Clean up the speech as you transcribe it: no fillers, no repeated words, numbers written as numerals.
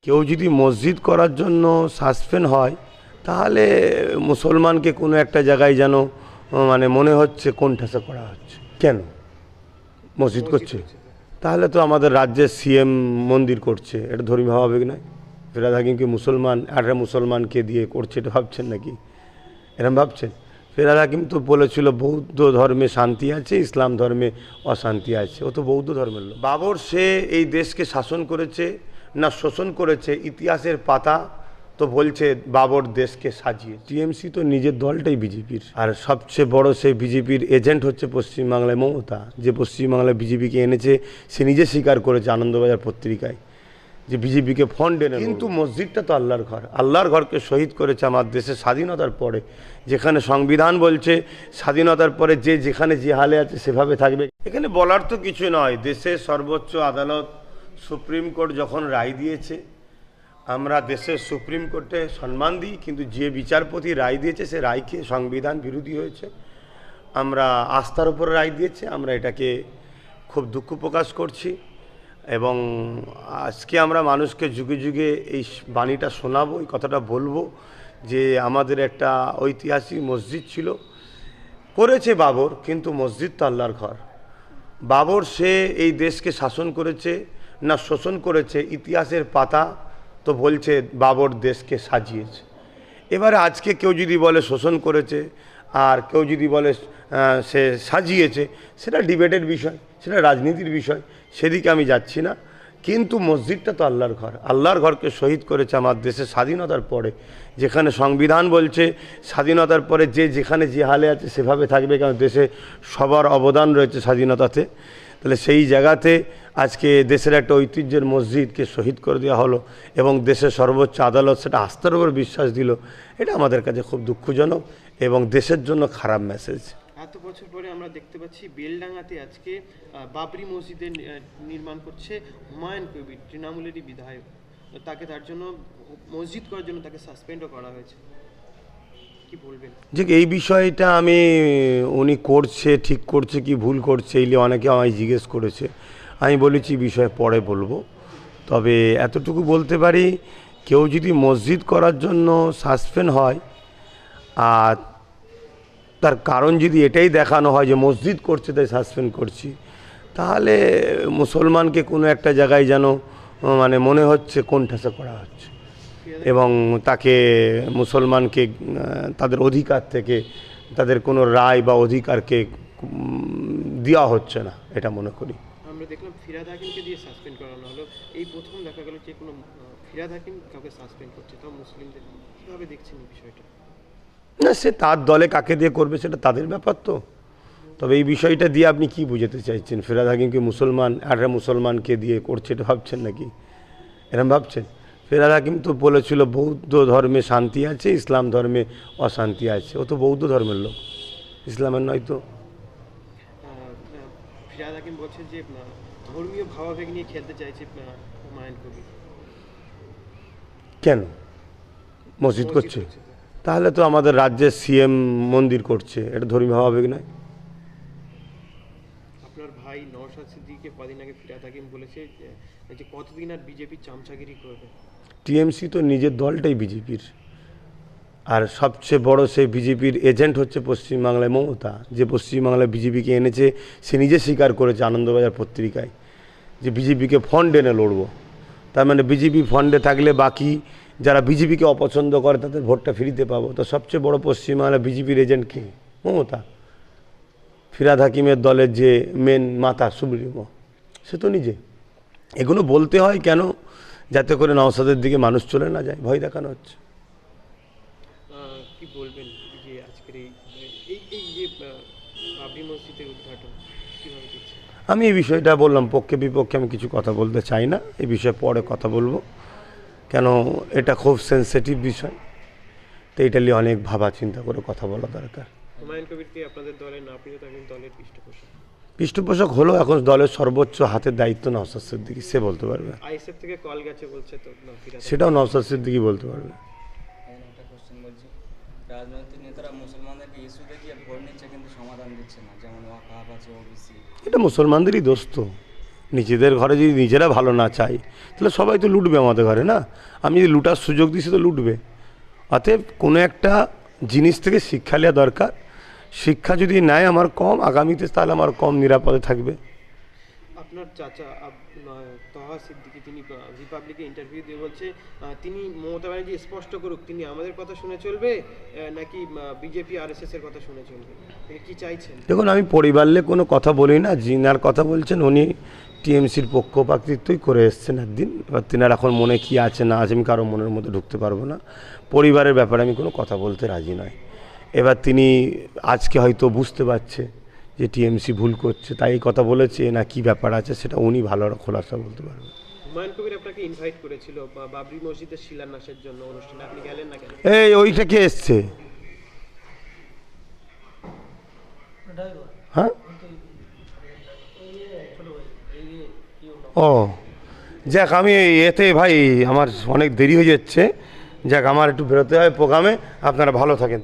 কেউ যদি মসজিদ করার জন্য সাসপেন্ড হয় তাহলে মুসলমানকে কোনো একটা জায়গায় যেন মানে মনে হচ্ছে কোণঠাসা করা হচ্ছে। কেন মসজিদ করছে? তাহলে তো আমাদের রাজ্যের সিএম মন্দির করছে, এটা ধর্মীয় ভাবাবেগ নয়? ফিরহাদ হাকিমকে মুসলমান একটা মুসলমানকে দিয়ে করছে, এটা ভাবছেন নাকি? এরম ভাবছেন? ফিরহাদ হাকিম তো বলেছিল বৌদ্ধ ধর্মে শান্তি আছে, ইসলাম ধর্মে অশান্তি আছে। ও তো বৌদ্ধ ধর্মের লোক। বাবর সে এই দেশকে শাসন করেছে না শোষণ করেছে, ইতিহাসের পাতা তো বলছে বাবর দেশকে সাজিয়ে। টিএমসি তো নিজের দলটাই বিজেপির, আর সবচেয়ে বড় সেই বিজেপির এজেন্ট হচ্ছে পশ্চিমবাংলায় মমতা, যে পশ্চিমবাংলায় বিজেপিকে এনেছে। সে নিজে স্বীকার করেছে আনন্দবাজার পত্রিকায় যে বিজেপিকে ফন্ড এনে। কিন্তু মসজিদটা তো আল্লাহর ঘর, আল্লাহর ঘরকে শহীদ করেছে আমার দেশের স্বাধীনতার পরে, যেখানে সংবিধান বলছে স্বাধীনতার পরে যে যেখানে যে হালে আছে সেভাবে থাকবে। এখানে বলার তো কিছু নয়। দেশের সর্বোচ্চ আদালত সুপ্রিম কোর্ট যখন রায় দিয়েছে, আমরা দেশের সুপ্রিম কোর্টে সম্মান দিই, কিন্তু যে বিচারপতি রায় দিয়েছে সে রায়কে সংবিধান বিরোধী হয়েছে, আমরা আস্থার উপর রায় দিয়েছে, আমরা এটাকে খুব দুঃখ প্রকাশ করছি। এবং আজকে আমরা মানুষকে যুগে যুগে এই বাণীটা শোনাবো, এই কথাটা বলবো যে আমাদের একটা ঐতিহাসিক মসজিদ ছিল, করেছে বাবর, কিন্তু মসজিদ তো আল্লাহর ঘর। বাবর সে এই দেশকে শাসন করেছে না শোষণ করেছে, ইতিহাসের পাতা তো বলছে বাবর দেশকে সাজিয়েছে। এবারে আজকে কেউ যদি বলে শোষণ করেছে আর কেউ যদি বলে সে সাজিয়েছে, সেটা ডিবেটের বিষয়, সেটা রাজনীতির বিষয়, সেদিকে আমি যাচ্ছি না। কিন্তু মসজিদটা তো আল্লাহর ঘর, আল্লাহর ঘরকে শহীদ করেছে আমার দেশের স্বাধীনতার পরে, যেখানে সংবিধান বলছে স্বাধীনতার পরে যে যেখানে যে হালে আছে সেভাবে থাকবে, কারণ দেশে সবার অবদান রয়েছে স্বাধীনতাতে। তাহলে সেই জায়গাতে আজকে দেশের একটা ঐতিহ্যের মসজিদকে শহীদ করে দেওয়া হলো এবং দেশের সর্বোচ্চ আদালত সেটা আস্থার উপর বিশ্বাস দিল। এটা আমাদের কাছে খুব দুঃখজনক এবং দেশের জন্য খারাপ মেসেজ। এত বছর পরে আমরা দেখতে পাচ্ছি বেলডাঙ্গাতে আজকে বাবরি মসজিদের নির্মাণ করছে হুমায়ুন কবির, তৃণমূলেরই বিধায়ক। তাকে তার জন্য মসজিদ করার জন্য তাকে সাসপেন্ডও করা হয়েছে। কি বলবেন? যে এই বিষয়টা আমি উনি করছে ঠিক করছে কি ভুল করছে এই নিয়ে অনেকে আমায় জিজ্ঞেস করেছে, আমি বলেছি বিষয়ে পরে বলবো। তবে এতটুকু বলতে পারি, কেউ যদি মসজিদ করার জন্য সাসপেন্ড হয় আর তার কারণ যদি এটাই দেখানো হয় যে মসজিদ করছে তাই সাসপেন্ড করছি, তাহলে মুসলমানকে কোনো একটা জায়গায় যেন মানে মনে হচ্ছে কোণঠাসা করা হচ্ছে এবং তাকে মুসলমানকে তাদের অধিকার থেকে তাদের কোনো রায় বা অধিকারকে দেওয়া হচ্ছে না, এটা মনে করি। আমরা দেখলাম ফিরহাদ হাকিমকে দিয়ে সাসপেন্ড করানো হলো, এই প্রথম দেখা গেল যে কোনো ফিরহাদ হাকিম কাউকে সাসপেন্ড করছে, তাও মুসলিমদের। কীভাবে দেখছেন এই বিষয়টা? না, সে তার দলে কাকে দিয়ে করবে সেটা তাদের ব্যাপার। তো তবে এই বিষয়টা দিয়ে আপনি কি বুঝাতে চাইছেন? ফিরহাদ হাকিমকে মুসলমান একটা মুসলমানকে দিয়ে করছে, এটা ভাবছেন নাকি? এরম ভাবছেন? ফিরহাদ হাকিম তো বলেছিল বৌদ্ধ ধর্মে শান্তি আছে, ইসলাম ধর্মে অশান্তি আছে। ও তো বৌদ্ধ ধর্মের লোক, ইসলামের নয় তো। ফিরহাদ হাকিম বলছে যে ধর্মীয় ভাবাবেগ নিয়ে খেলতে চাইছে হুমায়ুন কবির। কেন মসজিদ করছে? তাহলে তো আমাদের রাজ্যের সিএম মন্দির করছে, এটা ধর্মীয় ভাবাবেগ নয়? আপনার ভাই নওশাদ সিদ্দিকীকে কদিন আগে ফিরহাদ হাকিম বলেছে যে কতদিন আর বিজেপি চামচাগিরি করবে। টিএমসি তো নিজের দলটাই বিজেপির, আর সবচেয়ে বড় সেই বিজেপির এজেন্ট হচ্ছে পশ্চিমবাংলায় মমতা, যে পশ্চিমবাংলায় বিজেপিকে এনেছে। সে নিজে স্বীকার করেছে আনন্দবাজার পত্রিকায় যে বিজেপিকে ফন্ড এনে লড়বো। তার মানে বিজেপি ফন্ডে থাকলে বাকি যারা বিজেপিকে অপছন্দ করে তাদের ভোটটা ফ্রিতে পাবো। তো সবচেয়ে বড় পশ্চিমবাংলায় বিজেপির এজেন্ট কে? মমতা। ফিরহাদ হাকিমের দলের যে মেন মাথা সুপ্রিমো, সে তো নিজে। এগুলো বলতে হয় কেন? যাতে করে নওশাদের দিকে মানুষ চলে না যায়, ভয় দেখানো হচ্ছে। কি বলবেন যে আজকের এই যে বাবরি মসজিদের উদ্ঘাটন কীভাবে দেখছেন? আমি এই বিষয়টা বললাম, পক্ষে বিপক্ষে আমি কিছু কথা বলতে চাই না, এই বিষয়ে পরে কথা বলবো। কেন, এটা খুব সেন্সিটিভ বিষয়, তো এটা নিয়ে অনেক ভাবা চিন্তা করে কথা বলা দরকার। হুমায়ুন কবিরকে আপনাদের দলে না পেলে থাকেন দলের পৃষ্ঠপোষক। পৃষ্ঠপোষক হলো এখন দলের সর্বোচ্চ হাতের দায়িত্ব নওশাদ সিদ্দিকী, সে বলতে পারবে। আইএসএফ থেকে কল গেছে বলছে তো সেটাও নওশাদ সিদ্দিকী বলতে পারবে। একটা কোশ্চেন বলছি, রাজনৈতিক নেতারা মুসলমানদেরকে ইস্যু দেখিয়ে ভোট নিচ্ছে কিন্তু সমাধান দিচ্ছে না, যেমন ওয়াকাফ আছে, ওবিসি। এটা মুসলমানদেরই দোষ। তো নিজেদের ঘরে যদি নিজেরা ভালো না চাই তাহলে সবাই তো লুটবে আমাদের ঘরে না। আমি যদি লুটার সুযোগ দিচ্ছি তো লুটবে। অতএব কোনো একটা জিনিস থেকে শিক্ষা নেওয়া দরকার। শিক্ষা যদি নেয় আমার কম, আগামীতে তাহলে আমার কম নিরাপদে থাকবে। আপনার চাচা তহা সিদ্দিকী তিনি রিপাবলিকে ইন্টারভিউ দিয়ে বলছে তিনি মমতা ব্যানার্জি স্পষ্ট করুক তিনি আমাদের কথা শুনে চলবে নাকি বিজেপি আরএসএস এর কথা শুনে চলবে, তিনি কি চাইছেন? দেখুন, আমি পরিবারে কোনো কথা বলি না। যিনার কথা বলছেন উনি টিএমসির পক্ষপাতিত্বই করে এসছেন একদিন। এবার তিনার এখন মনে কি আছে না আছে আমি কারো মনের মধ্যে ঢুকতে পারবো না। পরিবারের ব্যাপারে আমি কোনো কথা বলতে রাজি নয়। এবার তিনি আজকে হয়তো বুঝতে পারছে যে টিএমসি ভুল করছে, তাই এই কথা বলেছে, না কি ব্যাপার আছে সেটা উনি ভালো খোলাসা বলতে পারবেন। হুমায়ুন কবির আপনাকে ইনভাইট করেছিল বাবরি মসজিদের শিলান্যাসের জন্য অনুষ্ঠানে, আপনি গেলেন না কেন? এই ওইটা কে এসছে? হ্যাঁ, ও যাক, আমি এতে ভাই আমার অনেক দেরি হয়ে যাচ্ছে। যাক, আমার একটু বেরোতে হবে প্রোগ্রামে। আপনারা ভালো থাকেন।